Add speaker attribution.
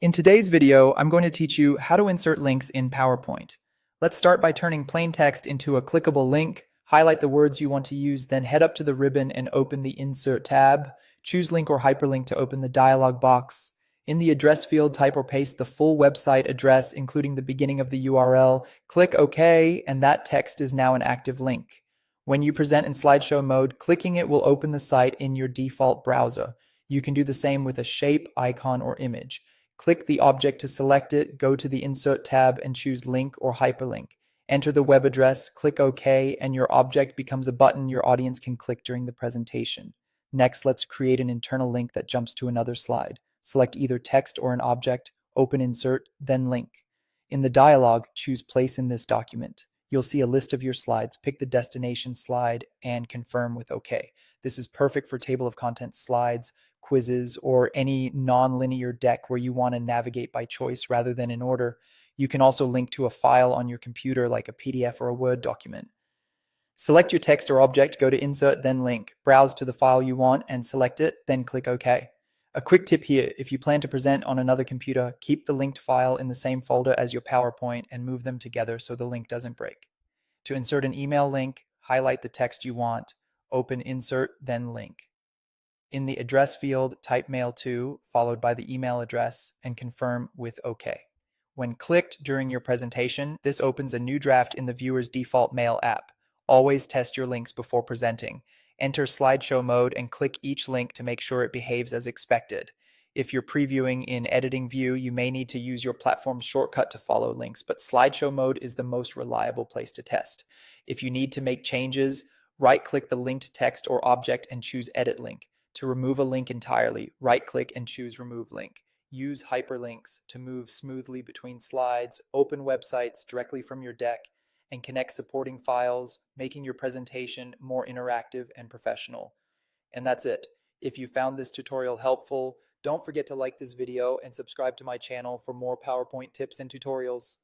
Speaker 1: In today's video, I'm going to teach you how to insert links in PowerPoint. Let's start by turning plain text into a clickable link, highlight the words you want to use, then head up to the ribbon and open the Insert tab. Choose Link or Hyperlink to open the dialog box. In the address field, type or paste the full website address, including the beginning of the URL. Click OK, and that text is now an active link. When you present in slideshow mode, clicking it will open the site in your default browser. You can do the same with a shape, icon, or image. Click the object to select it, go to the Insert tab and choose Link or Hyperlink. Enter the web address, click OK, and your object becomes a button your audience can click during the presentation. Next, let's create an internal link that jumps to another slide. Select either text or an object, open Insert, then Link. In the dialog, choose Place in this document. You'll see a list of your slides. Pick the destination slide and confirm with OK. This is perfect for table of contents slides, quizzes, or any non-linear deck where you want to navigate by choice rather than in order. You can also link to a file on your computer like a PDF or a Word document. Select your text or object, go to Insert, then Link. Browse to the file you want and select it, then click OK. A quick tip here, if you plan to present on another computer, keep the linked file in the same folder as your PowerPoint and move them together so the link doesn't break. To insert an email link, highlight the text you want, open Insert, then Link. In the address field, type mail to, followed by the email address, and confirm with OK. When clicked during your presentation, this opens a new draft in the viewer's default mail app. Always test your links before presenting. Enter slideshow mode and click each link to make sure it behaves as expected. If you're previewing in editing view, you may need to use your platform's shortcut to follow links, but slideshow mode is the most reliable place to test. If you need to make changes, right-click the linked text or object and choose Edit Link. To remove a link entirely, right-click and choose Remove Link. Use hyperlinks to move smoothly between slides, open websites directly from your deck, and connect supporting files, making your presentation more interactive and professional. And that's it. If you found this tutorial helpful, don't forget to like this video and subscribe to my channel for more PowerPoint tips and tutorials.